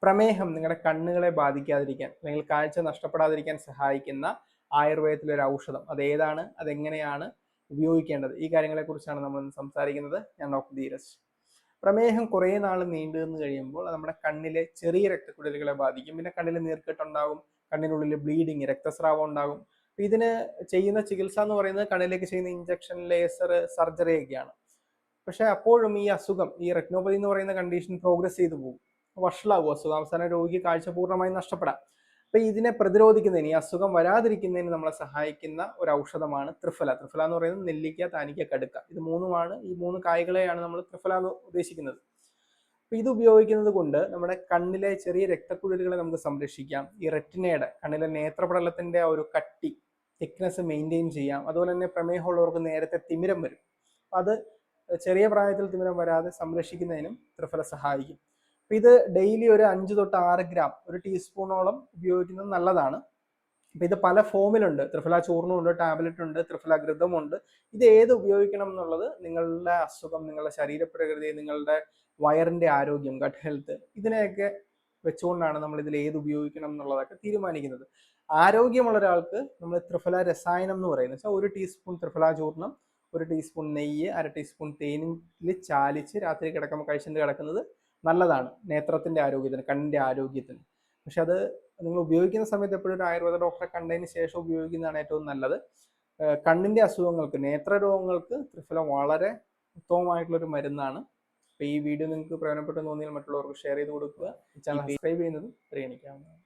പ്രമേഹം നിങ്ങളുടെ കണ്ണുകളെ ബാധിക്കാതിരിക്കാൻ അല്ലെങ്കിൽ കാഴ്ച നഷ്ടപ്പെടാതിരിക്കാൻ സഹായിക്കുന്ന ആയുർവേദത്തിലെ ഒരു ഔഷധം അത് ഏതാണ്, അതെങ്ങനെയാണ് ഉപയോഗിക്കേണ്ടത്, ഈ കാര്യങ്ങളെക്കുറിച്ചാണ് നമ്മൾ ഇന്ന് സംസാരിക്കുന്നത്. ഞാൻ ഡോക്ടർ ധീരജ്. പ്രമേഹം കുറേ നാൾ നീണ്ടു നിന്ന് കഴിയുമ്പോൾ അത് നമ്മുടെ കണ്ണിലെ ചെറിയ രക്തക്കുഴലുകളെ ബാധിക്കും. പിന്നെ കണ്ണിൽ നീർക്കെട്ടുണ്ടാകും, കണ്ണിനുള്ളിൽ ബ്ലീഡിങ്, രക്തസ്രാവം ഉണ്ടാകും. ഇതിന് ചെയ്യുന്ന ചികിത്സ എന്ന് പറയുന്നത് കണ്ണിലേക്ക് ചെയ്യുന്ന ഇഞ്ചക്ഷൻ, ലേസർ, സർജറി ഒക്കെയാണ്. പക്ഷെ അപ്പോഴും ഈ അസുഖം, ഈ റെറ്റിനോപ്പതി എന്ന് പറയുന്ന കണ്ടീഷൻ പ്രോഗ്രസ് ചെയ്തു പോകും, വഷളാകും അസുഖം. അവസാനം രോഗിക്ക് കാഴ്ച പൂർണ്ണമായും നഷ്ടപ്പെടാം. അപ്പൊ ഇതിനെ പ്രതിരോധിക്കുന്നതിന്, ഈ അസുഖം വരാതിരിക്കുന്നതിന് നമ്മളെ സഹായിക്കുന്ന ഒരു ഔഷധമാണ് ത്രിഫല. ത്രിഫല എന്ന് പറയുന്നത് നെല്ലിക്ക, താനിക്ക, കടുക്ക. ഇത് മൂന്നുമാണ്, ഈ മൂന്ന് കായ്കളെയാണ് നമ്മൾ ത്രിഫല എന്ന് ഉദ്ദേശിക്കുന്നത്. അപ്പൊ ഇത് ഉപയോഗിക്കുന്നത് കൊണ്ട് നമ്മുടെ കണ്ണിലെ ചെറിയ രക്തക്കുഴലുകളെ നമുക്ക് സംരക്ഷിക്കാം. ഈ റെറ്റിനയുടെ, കണ്ണിലെ നേത്രപടലത്തിന്റെ ആ ഒരു കട്ടി, തിക്നെസ് മെയിൻറ്റെയിൻ ചെയ്യാം. അതുപോലെ തന്നെ പ്രമേഹമുള്ളവർക്ക് നേരത്തെ തിമിരം വരും. അത് ചെറിയ പ്രായത്തിൽ തിമിരം വരാതെ സംരക്ഷിക്കുന്നതിനും ത്രിഫല സഹായിക്കും. അപ്പൊ ഇത് ഡെയിലി ഒരു 5 തൊട്ട് 6 ഗ്രാം, ഒരു ടീസ്പൂണോളം ഉപയോഗിക്കുന്നത് നല്ലതാണ്. അപ്പൊ ഇത് പല ഫോമിലുണ്ട്. ത്രിഫല ചൂർണ്ണമുണ്ട്, ടാബ്ലറ്റ് ഉണ്ട്, ത്രിഫല ഘൃതമുണ്ട്. ഇത് ഏത് ഉപയോഗിക്കണം എന്നുള്ളത് നിങ്ങളുടെ അസുഖം, നിങ്ങളുടെ ശരീരപ്രകൃതി, നിങ്ങളുടെ വയറിന്റെ ആരോഗ്യം, ഗട്ട് ഹെൽത്ത്, ഇതിനെയൊക്കെ വെച്ചുകൊണ്ടാണ് നമ്മൾ ഇതിൽ ഏത് ഉപയോഗിക്കണം എന്നുള്ളതൊക്കെ തീരുമാനിക്കുന്നത്. ആരോഗ്യമുള്ള ഒരാൾക്ക് നമ്മൾ ത്രിഫല രസായനം എന്ന് പറയുന്നത് വെച്ചാൽ 1 ടീസ്പൂൺ ത്രിഫല ചൂർണ്ണം, 1 ടീസ്പൂൺ നെയ്യ്, 1/2 ടീസ്പൂൺ തേനിൽ ചാലിച്ച് രാത്രി കിടക്കുമ്പോൾ കഴിച്ചിട്ട് കിടക്കുന്നത് നല്ലതാണ് നേത്രത്തിന്റെ ആരോഗ്യത്തിന്, കണ്ണിന്റെ ആരോഗ്യത്തിന്. പക്ഷെ അത് നിങ്ങൾ ഉപയോഗിക്കുന്ന സമയത്ത് എപ്പോഴും ഒരു ആയുർവേദ ഡോക്ടറെ കണ്ടതിന് ശേഷം ഉപയോഗിക്കുന്നതാണ് ഏറ്റവും നല്ലത്. കണ്ണിന്റെ അസുഖങ്ങൾക്ക്, നേത്രരോഗങ്ങൾക്ക് ത്രിഫല വളരെ ഉത്തമമായിട്ടുള്ളൊരു മരുന്നാണ്. അപ്പോൾ ഈ വീഡിയോ നിങ്ങൾക്ക് പ്രയോജനപ്പെട്ടു തോന്നിയാൽ മറ്റുള്ളവർക്ക് ഷെയർ ചെയ്ത് കൊടുക്കുക. ഈ ചാനൽ സബ്സ്ക്രൈബ് ചെയ്യുന്നതും പരിഗണിക്കാവുന്നതാണ്.